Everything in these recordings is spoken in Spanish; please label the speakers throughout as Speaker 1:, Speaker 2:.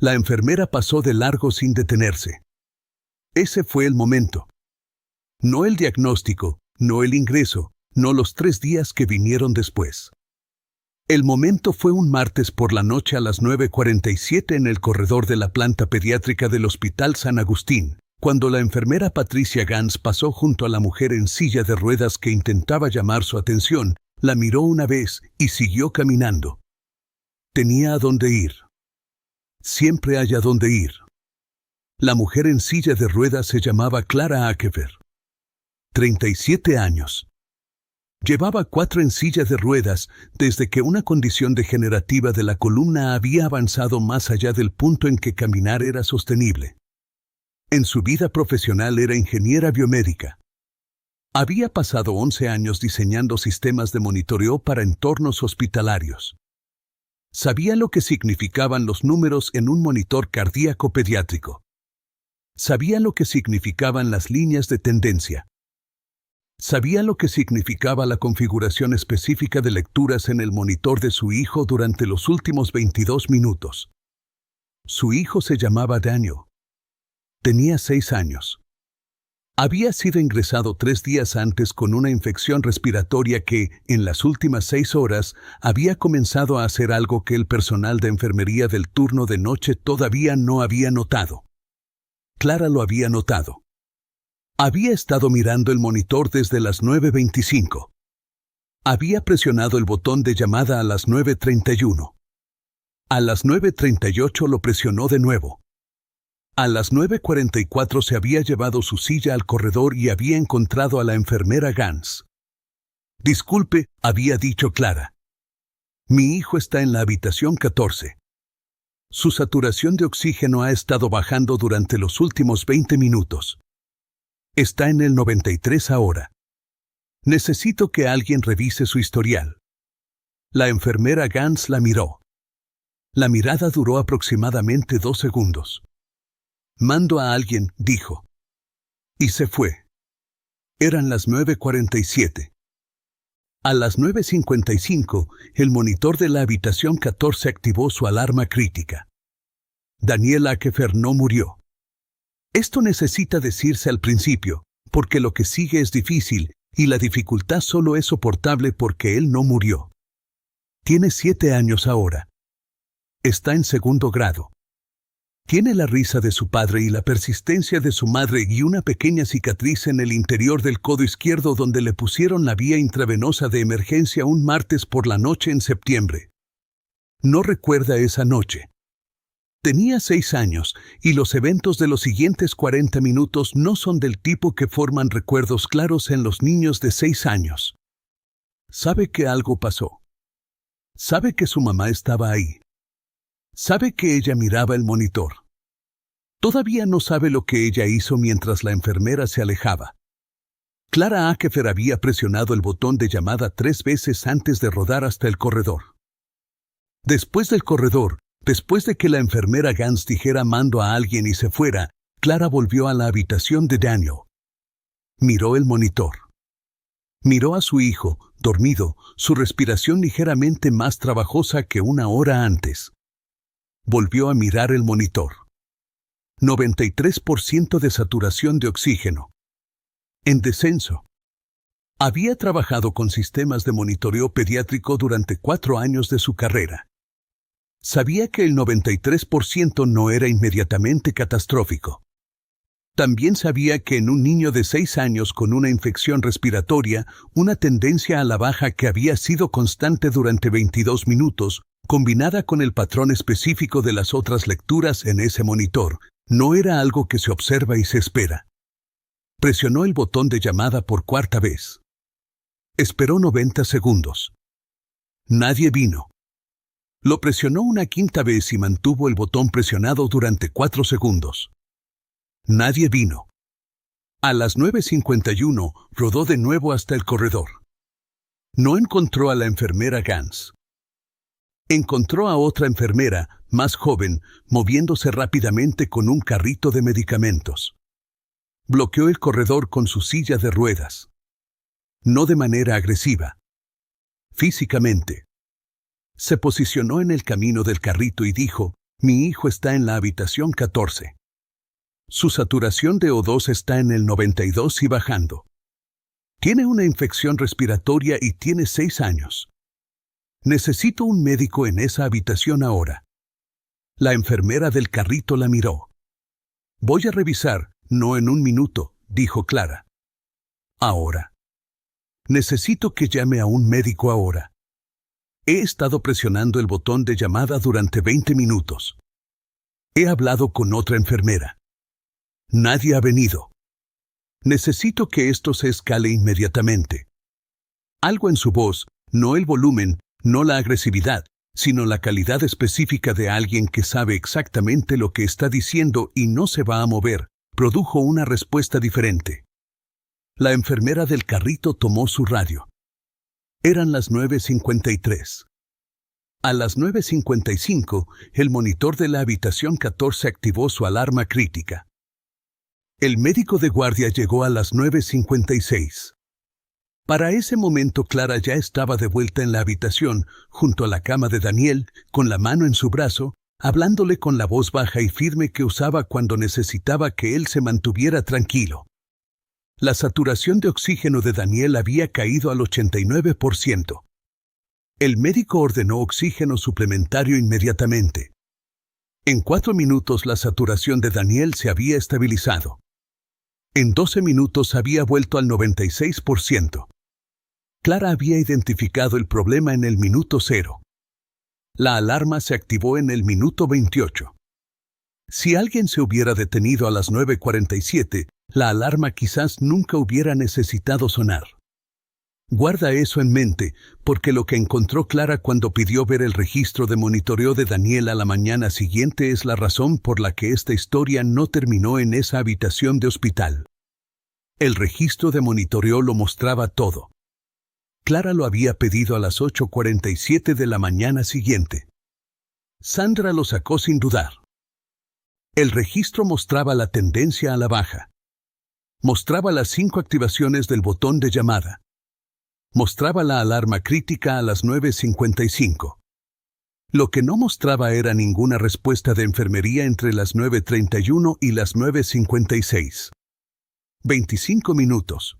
Speaker 1: La enfermera pasó de largo sin detenerse. Ese fue el momento. No el diagnóstico, no el ingreso, no los 3 días que vinieron después. El momento fue un martes por la noche a las 9:47 en el corredor de la planta pediátrica del Hospital San Agustín, cuando la enfermera Patricia Gans pasó junto a la mujer en silla de ruedas que intentaba llamar su atención, la miró una vez y siguió caminando. Tenía a dónde ir. Siempre hay a dónde ir. La mujer en silla de ruedas se llamaba Clara Akefer. 37 años. Llevaba 4 en silla de ruedas desde que una condición degenerativa de la columna había avanzado más allá del punto en que caminar era sostenible. En su vida profesional era ingeniera biomédica. Había pasado 11 años diseñando sistemas de monitoreo para entornos hospitalarios. Sabía lo que significaban los números en un monitor cardíaco pediátrico. Sabía lo que significaban las líneas de tendencia. Sabía lo que significaba la configuración específica de lecturas en el monitor de su hijo durante los últimos 22 minutos. Su hijo se llamaba Daniel. Tenía 6 años. Había sido ingresado 3 días antes con una infección respiratoria que, en las últimas 6 horas, había comenzado a hacer algo que el personal de enfermería del turno de noche todavía no había notado. Clara lo había notado. Había estado mirando el monitor desde las 9:25. Había presionado el botón de llamada a las 9:31. A las 9:38 lo presionó de nuevo. A las 9:44 se había llevado su silla al corredor y había encontrado a la enfermera Gans. «Disculpe», había dicho Clara. «Mi hijo está en la habitación 14. Su saturación de oxígeno ha estado bajando durante los últimos 20 minutos. Está en el 93 ahora. Necesito que alguien revise su historial». La enfermera Gans la miró. La mirada duró aproximadamente 2 segundos. «Mando a alguien», dijo. Y se fue. Eran las 9:47. A las 9:55, el monitor de la habitación 14 activó su alarma crítica. Daniel Akefer no murió. Esto necesita decirse al principio, porque lo que sigue es difícil, y la dificultad solo es soportable porque él no murió. Tiene 7 años ahora. Está en 2º grado. Tiene la risa de su padre y la persistencia de su madre y una pequeña cicatriz en el interior del codo izquierdo donde le pusieron la vía intravenosa de emergencia un martes por la noche en septiembre. No recuerda esa noche. Tenía 6 años, y los eventos de los siguientes 40 minutos no son del tipo que forman recuerdos claros en los niños de 6 años. Sabe que algo pasó. Sabe que su mamá estaba ahí. Sabe que ella miraba el monitor. Todavía no sabe lo que ella hizo mientras la enfermera se alejaba. Clara Akefer había presionado el botón de llamada 3 veces antes de rodar hasta el corredor. Después del corredor, después de que la enfermera Gans dijera «mando a alguien» y se fuera, Clara volvió a la habitación de Daniel. Miró el monitor. Miró a su hijo, dormido, su respiración ligeramente más trabajosa que una hora antes. Volvió a mirar el monitor. 93% de saturación de oxígeno. En descenso. Había trabajado con sistemas de monitoreo pediátrico durante 4 años de su carrera. Sabía que el 93% no era inmediatamente catastrófico. También sabía que en un niño de 6 años con una infección respiratoria, una tendencia a la baja que había sido constante durante 22 minutos, combinada con el patrón específico de las otras lecturas en ese monitor, no era algo que se observa y se espera. Presionó el botón de llamada por 4ª vez. Esperó 90 segundos. Nadie vino. Lo presionó una 5ª vez y mantuvo el botón presionado durante 4 segundos. Nadie vino. A las 9:51 rodó de nuevo hasta el corredor. No encontró a la enfermera Gans. Encontró a otra enfermera, más joven, moviéndose rápidamente con un carrito de medicamentos. Bloqueó el corredor con su silla de ruedas. No de manera agresiva. Físicamente. Se posicionó en el camino del carrito y dijo, Mi hijo está en la habitación 14. Su saturación de O2 está en el 92 y bajando. Tiene una infección respiratoria y tiene 6 años. Necesito un médico en esa habitación ahora. La enfermera del carrito la miró. Voy a revisar, no en un minuto, dijo Clara. Ahora. Necesito que llame a un médico ahora. He estado presionando el botón de llamada durante 20 minutos. He hablado con otra enfermera. Nadie ha venido. Necesito que esto se escale inmediatamente. Algo en su voz, no el volumen, no la agresividad, sino la calidad específica de alguien que sabe exactamente lo que está diciendo y no se va a mover, produjo una respuesta diferente. La enfermera del carrito tomó su radio. Eran las 9:53. A las 9:55, el monitor de la habitación 14 activó su alarma crítica. El médico de guardia llegó a las 9:56. Para ese momento Clara ya estaba de vuelta en la habitación, junto a la cama de Daniel, con la mano en su brazo, hablándole con la voz baja y firme que usaba cuando necesitaba que él se mantuviera tranquilo. La saturación de oxígeno de Daniel había caído al 89%. El médico ordenó oxígeno suplementario inmediatamente. En 4 minutos la saturación de Daniel se había estabilizado. En 12 minutos había vuelto al 96%. Clara había identificado el problema en el minuto 0. La alarma se activó en el minuto 28. Si alguien se hubiera detenido a las 9:47, la alarma quizás nunca hubiera necesitado sonar. Guarda eso en mente, porque lo que encontró Clara cuando pidió ver el registro de monitoreo de Daniel a la mañana siguiente es la razón por la que esta historia no terminó en esa habitación de hospital. El registro de monitoreo lo mostraba todo. Clara lo había pedido a las 8:47 de la mañana siguiente. Sandra lo sacó sin dudar. El registro mostraba la tendencia a la baja. Mostraba las 5 activaciones del botón de llamada. Mostraba la alarma crítica a las 9:55. Lo que no mostraba era ninguna respuesta de enfermería entre las 9:31 y las 9:56. 25 minutos.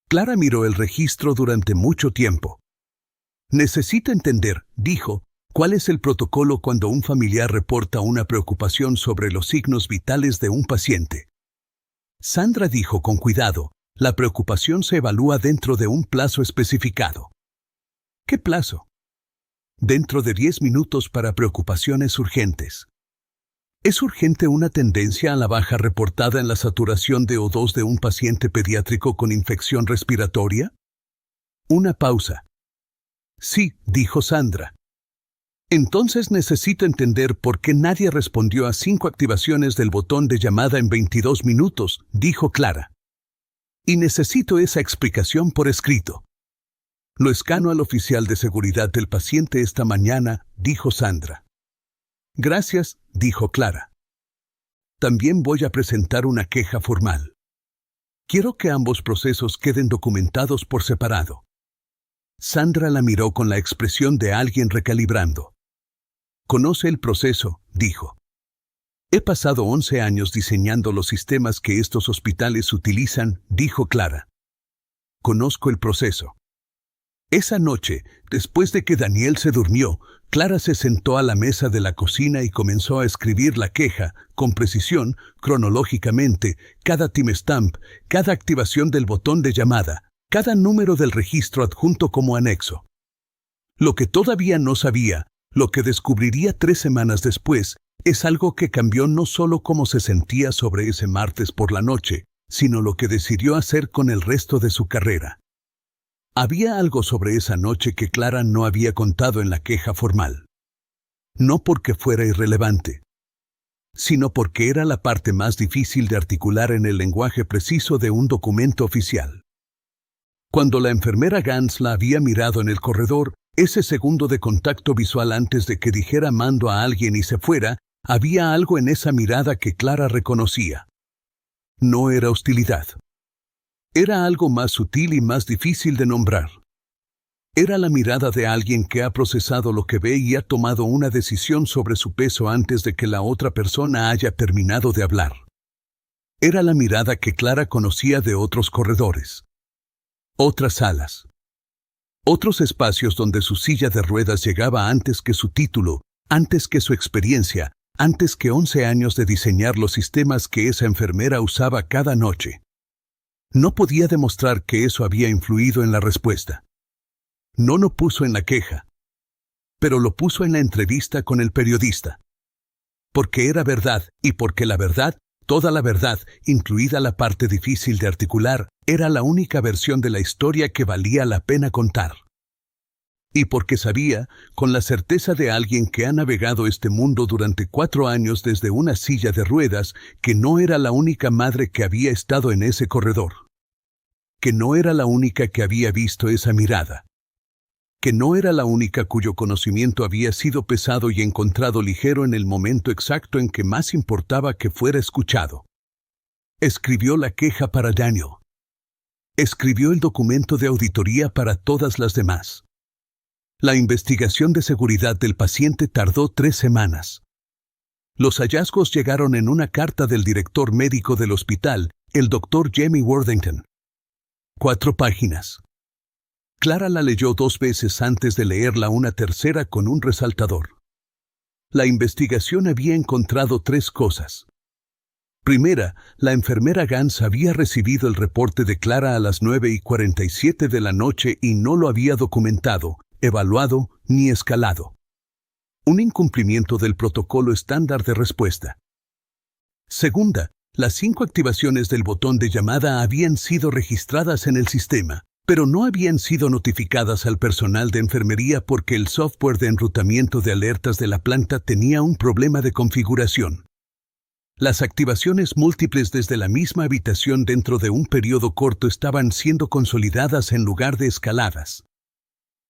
Speaker 1: Clara miró el registro durante mucho tiempo. Necesita entender, dijo, cuál es el protocolo cuando un familiar reporta una preocupación sobre los signos vitales de un paciente. Sandra dijo con cuidado, la preocupación se evalúa dentro de un plazo especificado. ¿Qué plazo? Dentro de 10 minutos para preocupaciones urgentes. ¿Es urgente una tendencia a la baja reportada en la saturación de O2 de un paciente pediátrico con infección respiratoria? Una pausa. Sí, dijo Sandra. Entonces necesito entender por qué nadie respondió a 5 activaciones del botón de llamada en 22 minutos, dijo Clara. Y necesito esa explicación por escrito. Lo escano al oficial de seguridad del paciente esta mañana, dijo Sandra. Gracias, dijo Clara. También voy a presentar una queja formal. Quiero que ambos procesos queden documentados por separado. Sandra la miró con la expresión de alguien recalibrando. Conoce el proceso, dijo. He pasado 11 años diseñando los sistemas que estos hospitales utilizan, dijo Clara. Conozco el proceso. Esa noche, después de que Daniel se durmió, Clara se sentó a la mesa de la cocina y comenzó a escribir la queja, con precisión, cronológicamente, cada timestamp, cada activación del botón de llamada, cada número del registro adjunto como anexo. Lo que todavía no sabía, lo que descubriría 3 semanas después, es algo que cambió no solo cómo se sentía sobre ese martes por la noche, sino lo que decidió hacer con el resto de su carrera. Había algo sobre esa noche que Clara no había contado en la queja formal. No porque fuera irrelevante, sino porque era la parte más difícil de articular en el lenguaje preciso de un documento oficial. Cuando la enfermera Gans la había mirado en el corredor, ese segundo de contacto visual antes de que dijera mando a alguien y se fuera, había algo en esa mirada que Clara reconocía. No era hostilidad. Era algo más sutil y más difícil de nombrar. Era la mirada de alguien que ha procesado lo que ve y ha tomado una decisión sobre su peso antes de que la otra persona haya terminado de hablar. Era la mirada que Clara conocía de otros corredores. Otras salas. Otros espacios donde su silla de ruedas llegaba antes que su título, antes que su experiencia, antes que 11 años de diseñar los sistemas que esa enfermera usaba cada noche. No podía demostrar que eso había influido en la respuesta. No lo puso en la queja, pero lo puso en la entrevista con el periodista. Porque era verdad, y porque la verdad, toda la verdad, incluida la parte difícil de articular, era la única versión de la historia que valía la pena contar. Y porque sabía, con la certeza de alguien que ha navegado este mundo durante 4 años desde una silla de ruedas, que no era la única madre que había estado en ese corredor. Que no era la única que había visto esa mirada. Que no era la única cuyo conocimiento había sido pesado y encontrado ligero en el momento exacto en que más importaba que fuera escuchado. Escribió la queja para Daniel. Escribió el documento de auditoría para todas las demás. La investigación de seguridad del paciente tardó 3 semanas. Los hallazgos llegaron en una carta del director médico del hospital, el Dr. Jamie Worthington. 4 páginas. Clara la leyó 2 veces antes de leerla una tercera con un resaltador. La investigación había encontrado 3 cosas. Primera, la enfermera Gans había recibido el reporte de Clara a las 9:47 de la noche y no lo había documentado, evaluado ni escalado. Un incumplimiento del protocolo estándar de respuesta. Segunda, las 5 activaciones del botón de llamada habían sido registradas en el sistema, pero no habían sido notificadas al personal de enfermería porque el software de enrutamiento de alertas de la planta tenía un problema de configuración. Las activaciones múltiples desde la misma habitación dentro de un periodo corto estaban siendo consolidadas en lugar de escaladas.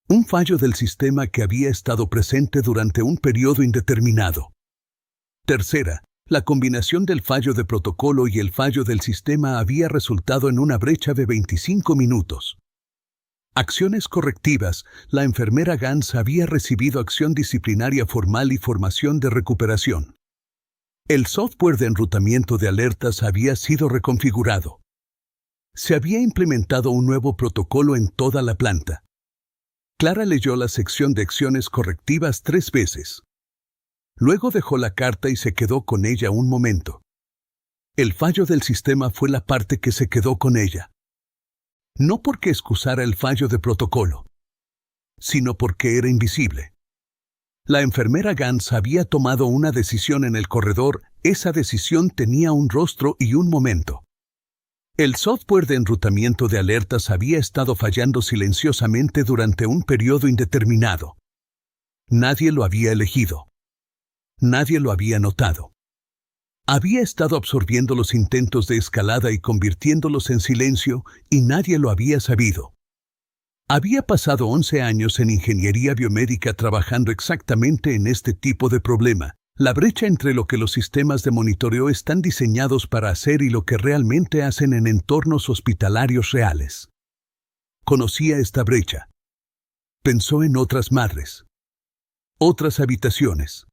Speaker 1: Un fallo del sistema que había estado presente durante un periodo indeterminado. Tercera, la combinación del fallo de protocolo y el fallo del sistema había resultado en una brecha de 25 minutos. Acciones correctivas. La enfermera Gans había recibido acción disciplinaria formal y formación de recuperación. El software de enrutamiento de alertas había sido reconfigurado. Se había implementado un nuevo protocolo en toda la planta. Clara leyó la sección de acciones correctivas 3 veces. Luego dejó la carta y se quedó con ella un momento. El fallo del sistema fue la parte que se quedó con ella. No porque excusara el fallo de protocolo, sino porque era invisible. La enfermera Gans había tomado una decisión en el corredor, esa decisión tenía un rostro y un momento. El software de enrutamiento de alertas había estado fallando silenciosamente durante un periodo indeterminado. Nadie lo había elegido. Nadie lo había notado. Había estado absorbiendo los intentos de escalada y convirtiéndolos en silencio, y nadie lo había sabido. Había pasado 11 años en ingeniería biomédica trabajando exactamente en este tipo de problema, la brecha entre lo que los sistemas de monitoreo están diseñados para hacer y lo que realmente hacen en entornos hospitalarios reales. Conocía esta brecha. Pensó en otras madres. Otras habitaciones.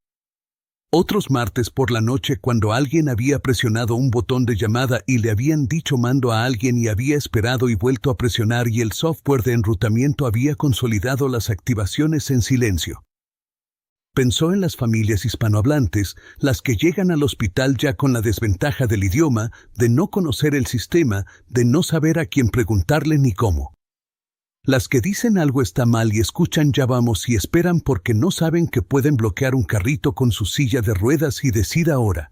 Speaker 1: Otros martes por la noche cuando alguien había presionado un botón de llamada y le habían dicho mando a alguien y había esperado y vuelto a presionar y el software de enrutamiento había consolidado las activaciones en silencio. Pensó en las familias hispanohablantes, las que llegan al hospital ya con la desventaja del idioma, de no conocer el sistema, de no saber a quién preguntarle ni cómo. Las que dicen algo está mal y escuchan ya vamos y esperan porque no saben que pueden bloquear un carrito con su silla de ruedas y decida ahora.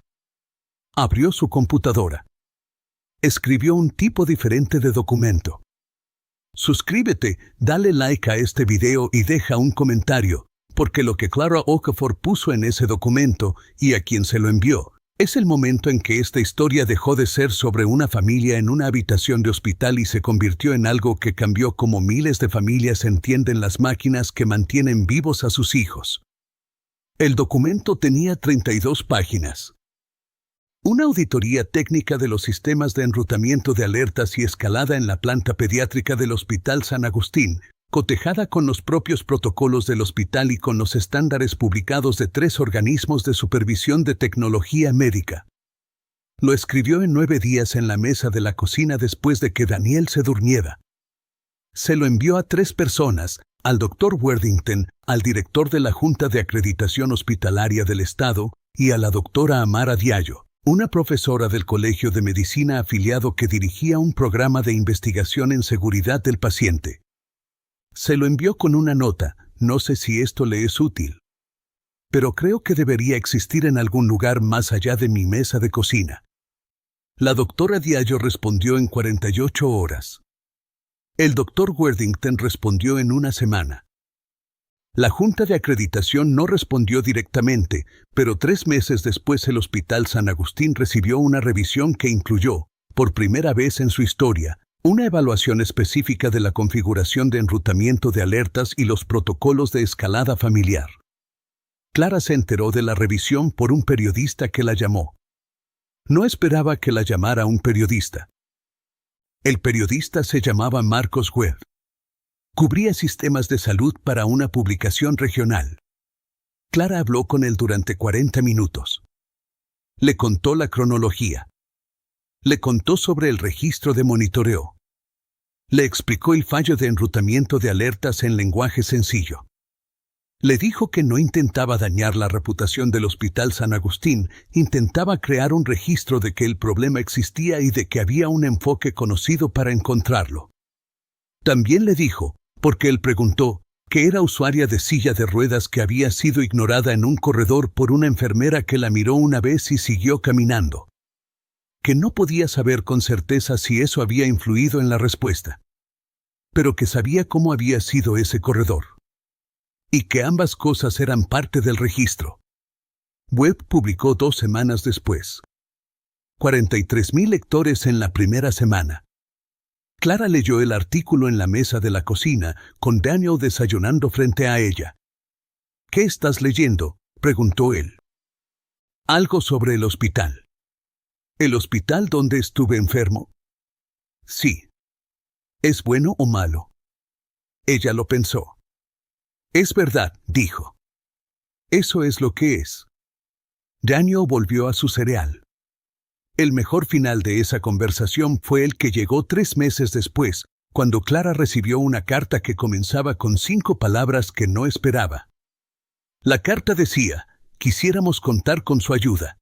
Speaker 1: Abrió su computadora. Escribió un tipo diferente de documento. Suscríbete, dale like a este video y deja un comentario, porque lo que Clara Okafor puso en ese documento, y a quien se lo envió, es el momento en que esta historia dejó de ser sobre una familia en una habitación de hospital y se convirtió en algo que cambió como miles de familias entienden las máquinas que mantienen vivos a sus hijos. El documento tenía 32 páginas. Una auditoría técnica de los sistemas de enrutamiento de alertas y escalada en la planta pediátrica del Hospital San Agustín, cotejada con los propios protocolos del hospital y con los estándares publicados de 3 organismos de supervisión de tecnología médica. Lo escribió en 9 días en la mesa de la cocina después de que Daniel se durmiera. Se lo envió a 3 personas, al Dr. Worthington, al director de la Junta de Acreditación Hospitalaria del Estado, y a la doctora Amara Diallo, una profesora del Colegio de Medicina afiliado que dirigía un programa de investigación en seguridad del paciente. Se lo envió con una nota, no sé si esto le es útil. Pero creo que debería existir en algún lugar más allá de mi mesa de cocina. La doctora Diallo respondió en 48 horas. El Dr. Worthington respondió en 1 semana. La Junta de Acreditación no respondió directamente, pero 3 meses después el Hospital San Agustín recibió una revisión que incluyó, por primera vez en su historia, una evaluación específica de la configuración de enrutamiento de alertas y los protocolos de escalada familiar. Clara se enteró de la revisión por un periodista que la llamó. No esperaba que la llamara un periodista. El periodista se llamaba Marcos Webb. Cubría sistemas de salud para una publicación regional. Clara habló con él durante 40 minutos. Le contó la cronología. Le contó sobre el registro de monitoreo. Le explicó el fallo de enrutamiento de alertas en lenguaje sencillo. Le dijo que no intentaba dañar la reputación del Hospital San Agustín, intentaba crear un registro de que el problema existía y de que había un enfoque conocido para encontrarlo. También le dijo, porque él preguntó, que era usuaria de silla de ruedas que había sido ignorada en un corredor por una enfermera que la miró una vez y siguió caminando. Que no podía saber con certeza si eso había influido en la respuesta. Pero que sabía cómo había sido ese corredor. Y que ambas cosas eran parte del registro. Webb publicó 2 semanas después. 43,000 lectores en la primera semana. Clara leyó el artículo en la mesa de la cocina, con Daniel desayunando frente a ella. ¿Qué estás leyendo?, preguntó él. Algo sobre el hospital. ¿El hospital donde estuve enfermo? Sí. ¿Es bueno o malo? Ella lo pensó. Es verdad, dijo. Eso es lo que es. Daniel volvió a su cereal. El mejor final de esa conversación fue el que llegó 3 meses después, cuando Clara recibió una carta que comenzaba con 5 palabras que no esperaba. La carta decía, quisiéramos contar con su ayuda.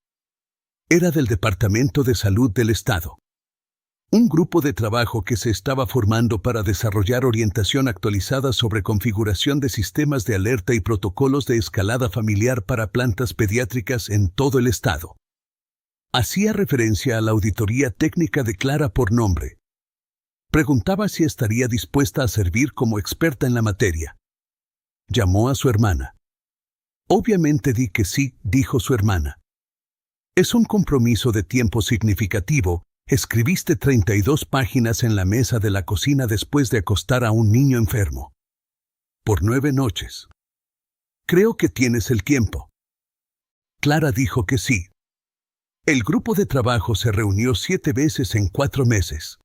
Speaker 1: Era del Departamento de Salud del Estado. Un grupo de trabajo que se estaba formando para desarrollar orientación actualizada sobre configuración de sistemas de alerta y protocolos de escalada familiar para plantas pediátricas en todo el estado. Hacía referencia a la auditoría técnica de Clara por nombre. Preguntaba si estaría dispuesta a servir como experta en la materia. Llamó a su hermana. Obviamente di que sí, dijo su hermana. Es un compromiso de tiempo significativo. Escribiste 32 páginas en la mesa de la cocina después de acostar a un niño enfermo. Por 9 noches. Creo que tienes el tiempo. Clara dijo que sí. El grupo de trabajo se reunió 7 veces en 4 meses.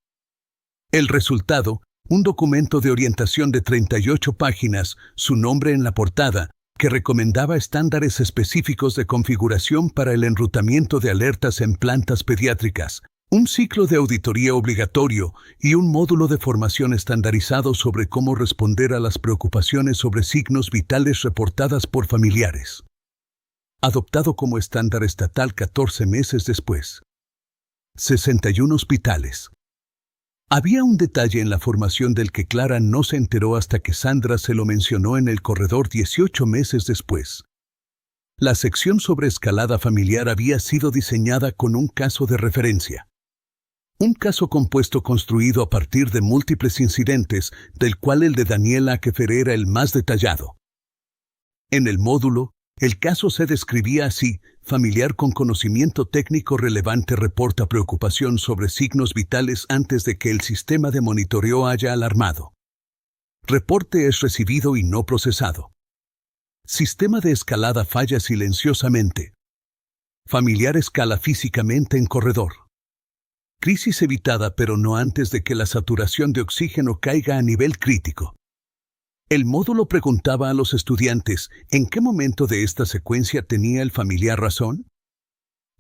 Speaker 1: El resultado, un documento de orientación de 38 páginas, su nombre en la portada, que recomendaba estándares específicos de configuración para el enrutamiento de alertas en plantas pediátricas, un ciclo de auditoría obligatorio y un módulo de formación estandarizado sobre cómo responder a las preocupaciones sobre signos vitales reportadas por familiares. Adoptado como estándar estatal 14 meses después. 61 hospitales. Había un detalle en la formación del que Clara no se enteró hasta que Sandra se lo mencionó en el corredor 18 meses después. La sección sobre escalada familiar había sido diseñada con un caso de referencia. Un caso compuesto construido a partir de múltiples incidentes, del cual el de Daniel Akefer era el más detallado. En el módulo, el caso se describía así: familiar con conocimiento técnico relevante reporta preocupación sobre signos vitales antes de que el sistema de monitoreo haya alarmado. Reporte es recibido y no procesado. Sistema de escalada falla silenciosamente. Familiar escala físicamente en corredor. Crisis evitada pero no antes de que la saturación de oxígeno caiga a nivel crítico. El módulo preguntaba a los estudiantes en qué momento de esta secuencia tenía el familiar razón.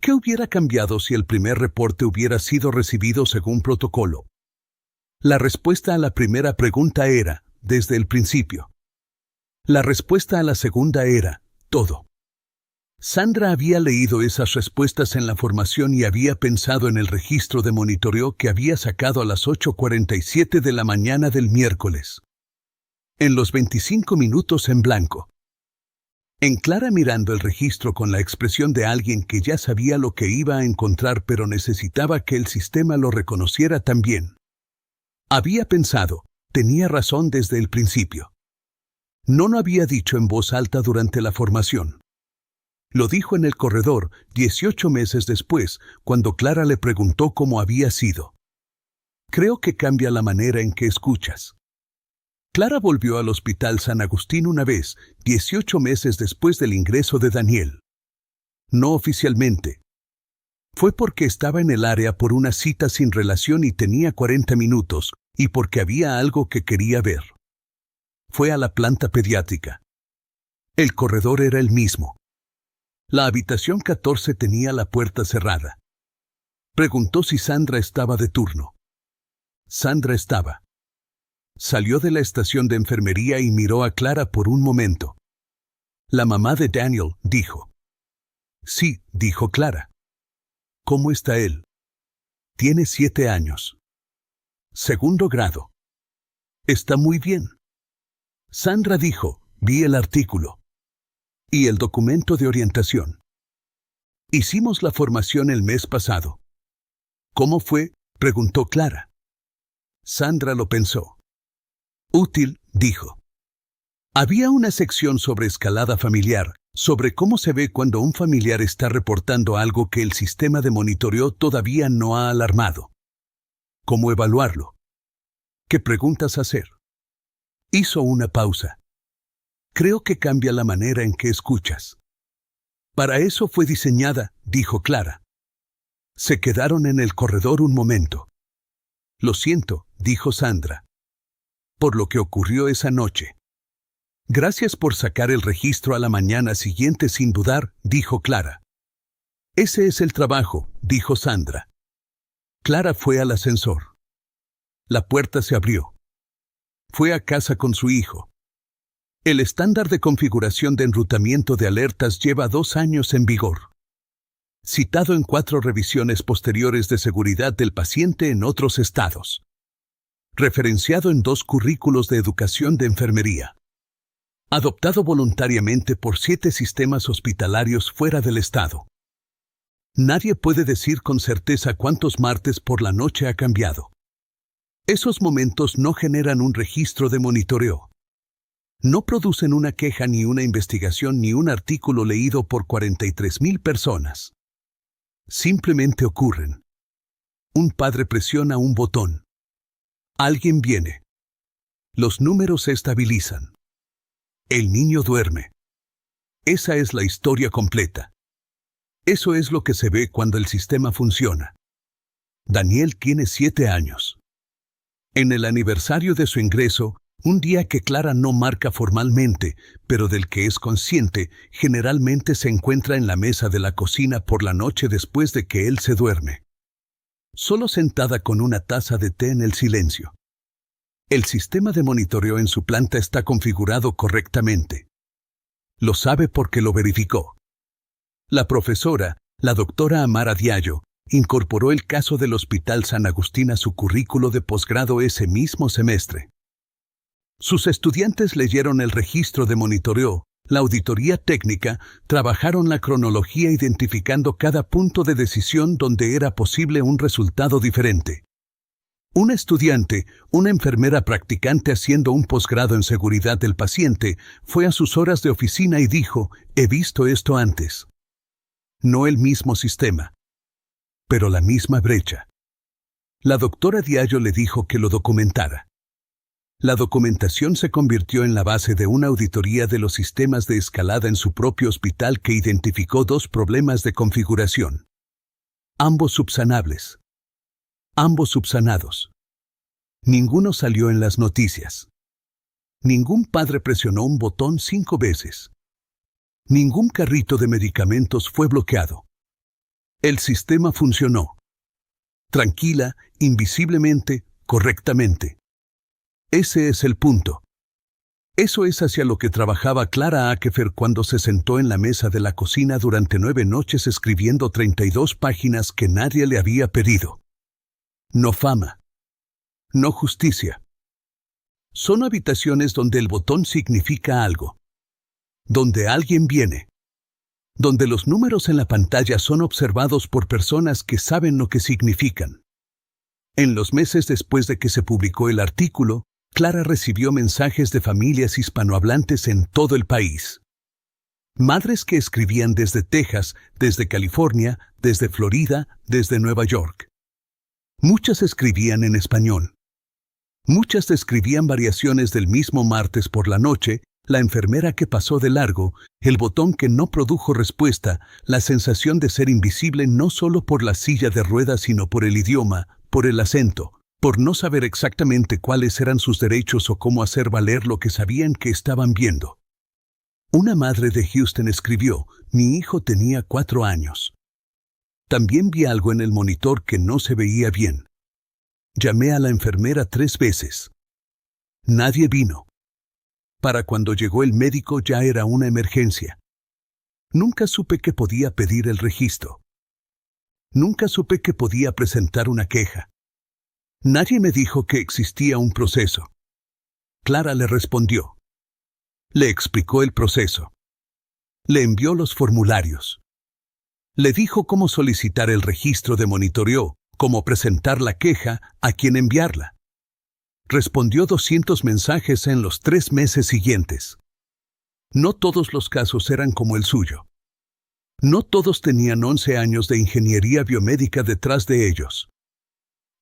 Speaker 1: ¿Qué hubiera cambiado si el primer reporte hubiera sido recibido según protocolo? La respuesta a la primera pregunta era, desde el principio. La respuesta a la segunda era, todo. Sandra había leído esas respuestas en la formación y había pensado en el registro de monitoreo que había sacado a las 8:47 de la mañana del miércoles. En los 25 minutos en blanco. En Clara mirando el registro con la expresión de alguien que ya sabía lo que iba a encontrar pero necesitaba que el sistema lo reconociera también. Había pensado, tenía razón desde el principio. No lo había dicho en voz alta durante la formación. Lo dijo en el corredor 18 meses después, cuando Clara le preguntó cómo había sido. Creo que cambia la manera en que escuchas. Clara volvió al Hospital San Agustín una vez, 18 meses después del ingreso de Daniel. No oficialmente. Fue porque estaba en el área por una cita sin relación y tenía 40 minutos, y porque había algo que quería ver. Fue a la planta pediátrica. El corredor era el mismo. La habitación 14 tenía la puerta cerrada. Preguntó si Sandra estaba de turno. Sandra estaba. Salió de la estación de enfermería y miró a Clara por un momento. La mamá de Daniel, dijo. Sí, dijo Clara. ¿Cómo está él? Tiene 7 años. Segundo grado. Está muy bien. Sandra dijo, vi el artículo. Y el documento de orientación. Hicimos la formación el mes pasado. ¿Cómo fue?, preguntó Clara. Sandra lo pensó. Útil, dijo. Había una sección sobre escalada familiar, sobre cómo se ve cuando un familiar está reportando algo que el sistema de monitoreo todavía no ha alarmado. ¿Cómo evaluarlo? ¿Qué preguntas hacer? Hizo una pausa. Creo que cambia la manera en que escuchas. Para eso fue diseñada, dijo Clara. Se quedaron en el corredor un momento. Lo siento, dijo Sandra. Por lo que ocurrió esa noche. Gracias por sacar el registro a la mañana siguiente sin dudar, dijo Clara. Ese es el trabajo, dijo Sandra. Clara fue al ascensor. La puerta se abrió. Fue a casa con su hijo. El estándar de configuración de enrutamiento de alertas lleva 2 años en vigor. Citado en 4 revisiones posteriores de seguridad del paciente en otros estados. Referenciado en 2 currículos de educación de enfermería. Adoptado voluntariamente por 7 sistemas hospitalarios fuera del estado. Nadie puede decir con certeza cuántos martes por la noche ha cambiado. Esos momentos no generan un registro de monitoreo. No producen una queja ni una investigación ni un artículo leído por 43,000 personas. Simplemente ocurren. Un padre presiona un botón. Alguien viene. Los números se estabilizan. El niño duerme. Esa es la historia completa. Eso es lo que se ve cuando el sistema funciona. Daniel tiene 7 años. En el aniversario de su ingreso, un día que Clara no marca formalmente, pero del que es consciente, generalmente se encuentra en la mesa de la cocina por la noche después de que él se duerme. Solo sentada con una taza de té en el silencio. El sistema de monitoreo en su planta está configurado correctamente. Lo sabe porque lo verificó. La profesora, la doctora Amara Diallo, incorporó el caso del Hospital San Agustín a su currículo de posgrado ese mismo semestre. Sus estudiantes leyeron el registro de monitoreo, la auditoría técnica, trabajaron la cronología identificando cada punto de decisión donde era posible un resultado diferente. Un estudiante, una enfermera practicante haciendo un posgrado en seguridad del paciente, fue a sus horas de oficina y dijo, he visto esto antes. No el mismo sistema, pero la misma brecha. La doctora Diallo le dijo que lo documentara. La documentación se convirtió en la base de una auditoría de los sistemas de escalada en su propio hospital que identificó 2 problemas de configuración. Ambos subsanables. Ambos subsanados. Ninguno salió en las noticias. Ningún padre presionó un botón 5 veces. Ningún carrito de medicamentos fue bloqueado. El sistema funcionó. Tranquila, invisiblemente, correctamente. Ese es el punto. Eso es hacia lo que trabajaba Clara Akefer cuando se sentó en la mesa de la cocina durante 9 noches escribiendo 32 páginas que nadie le había pedido. No fama. No justicia. Son habitaciones donde el botón significa algo. Donde alguien viene. Donde los números en la pantalla son observados por personas que saben lo que significan. En los meses después de que se publicó el artículo, Clara recibió mensajes de familias hispanohablantes en todo el país. Madres que escribían desde Texas, desde California, desde Florida, desde Nueva York. Muchas escribían en español. Muchas describían variaciones del mismo martes por la noche, la enfermera que pasó de largo, el botón que no produjo respuesta, la sensación de ser invisible no solo por la silla de ruedas sino por el idioma, por el acento, por no saber exactamente cuáles eran sus derechos o cómo hacer valer lo que sabían que estaban viendo. Una madre de Houston escribió: mi hijo tenía 4 años. También vi algo en el monitor que no se veía bien. Llamé a la enfermera 3 veces. Nadie vino. Para cuando llegó el médico ya era una emergencia. Nunca supe que podía pedir el registro. Nunca supe que podía presentar una queja. Nadie me dijo que existía un proceso. Clara le respondió. Le explicó el proceso. Le envió los formularios. Le dijo cómo solicitar el registro de monitoreo, cómo presentar la queja, a quién enviarla. Respondió 200 mensajes en los 3 meses siguientes. No todos los casos eran como el suyo. No todos tenían 11 años de ingeniería biomédica detrás de ellos.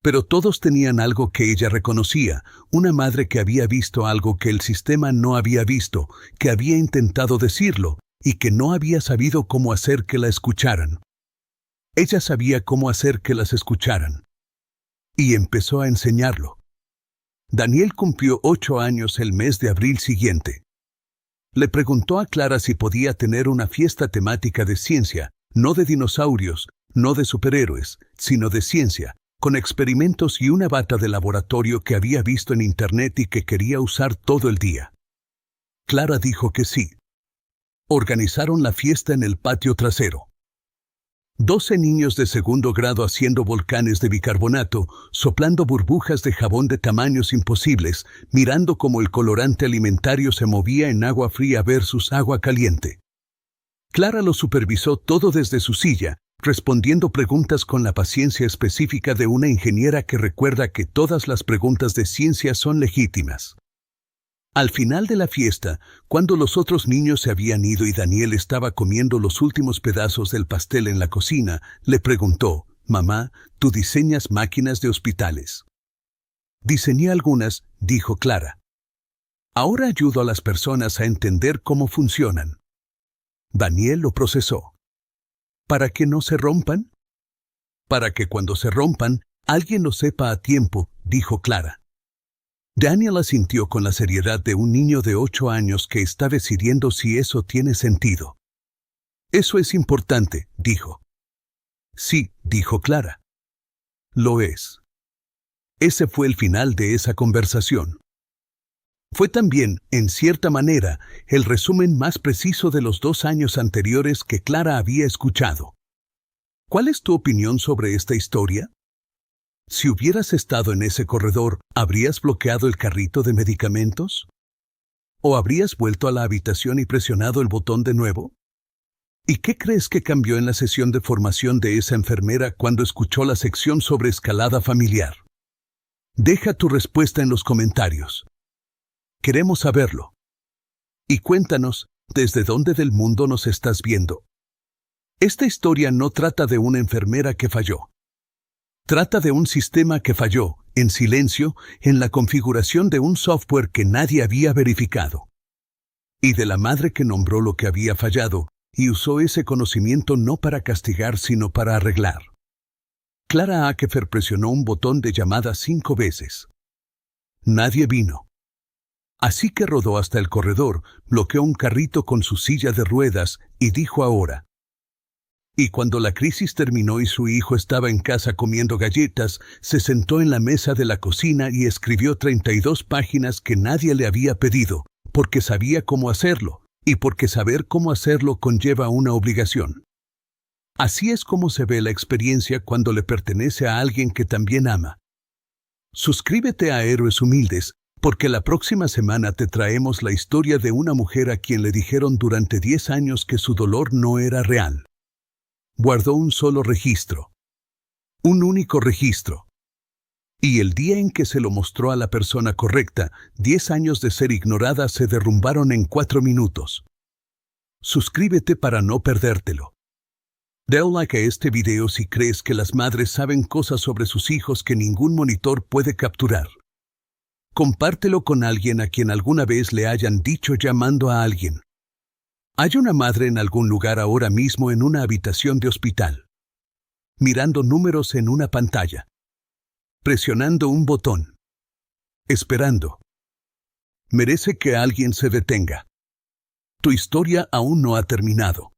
Speaker 1: Pero todos tenían algo que ella reconocía, una madre que había visto algo que el sistema no había visto, que había intentado decirlo, y que no había sabido cómo hacer que la escucharan. Ella sabía cómo hacer que las escucharan. Y empezó a enseñarlo. Daniel cumplió 8 años el mes de abril siguiente. Le preguntó a Clara si podía tener una fiesta temática de ciencia, no de dinosaurios, no de superhéroes, sino de ciencia, con experimentos y una bata de laboratorio que había visto en internet y que quería usar todo el día. Clara dijo que sí. Organizaron la fiesta en el patio trasero. 12 niños de 2º grado haciendo volcanes de bicarbonato, soplando burbujas de jabón de tamaños imposibles, mirando cómo el colorante alimentario se movía en agua fría versus agua caliente. Clara lo supervisó todo desde su silla, respondiendo preguntas con la paciencia específica de una ingeniera que recuerda que todas las preguntas de ciencia son legítimas. Al final de la fiesta, cuando los otros niños se habían ido y Daniel estaba comiendo los últimos pedazos del pastel en la cocina, le preguntó: «Mamá, ¿tú diseñas máquinas de hospitales?» «Diseñé algunas», dijo Clara. «Ahora ayudo a las personas a entender cómo funcionan». Daniel lo procesó. ¿Para que no se rompan? Para que cuando se rompan, alguien lo sepa a tiempo, dijo Clara. Daniel asintió con la seriedad de un niño de 8 años que está decidiendo si eso tiene sentido. Eso es importante, dijo. Sí, dijo Clara. Lo es. Ese fue el final de esa conversación. Fue también, en cierta manera, el resumen más preciso de los 2 años anteriores que Clara había escuchado. ¿Cuál es tu opinión sobre esta historia? Si hubieras estado en ese corredor, ¿habrías bloqueado el carrito de medicamentos? ¿O habrías vuelto a la habitación y presionado el botón de nuevo? ¿Y qué crees que cambió en la sesión de formación de esa enfermera cuando escuchó la sección sobre escalada familiar? Deja tu respuesta en los comentarios. Queremos saberlo. Y cuéntanos, ¿desde dónde del mundo nos estás viendo? Esta historia no trata de una enfermera que falló. Trata de un sistema que falló, en silencio, en la configuración de un software que nadie había verificado. Y de la madre que nombró lo que había fallado, y usó ese conocimiento no para castigar sino para arreglar. Clara Akefer presionó un botón de llamada 5 veces. Nadie vino. Así que rodó hasta el corredor, bloqueó un carrito con su silla de ruedas y dijo ahora. Y cuando la crisis terminó y su hijo estaba en casa comiendo galletas, se sentó en la mesa de la cocina y escribió 32 páginas que nadie le había pedido, porque sabía cómo hacerlo, y porque saber cómo hacerlo conlleva una obligación. Así es como se ve la experiencia cuando le pertenece a alguien que también ama. Suscríbete a Héroes Humildes, porque la próxima semana te traemos la historia de una mujer a quien le dijeron durante 10 años que su dolor no era real. Guardó un solo registro. Un único registro. Y el día en que se lo mostró a la persona correcta, 10 años de ser ignorada se derrumbaron en 4 minutos. Suscríbete para no perdértelo. Dale like a este video si crees que las madres saben cosas sobre sus hijos que ningún monitor puede capturar. Compártelo con alguien a quien alguna vez le hayan dicho llamando a alguien. Hay una madre en algún lugar ahora mismo en una habitación de hospital, mirando números en una pantalla, presionando un botón, esperando. Merece que alguien se detenga. Tu historia aún no ha terminado.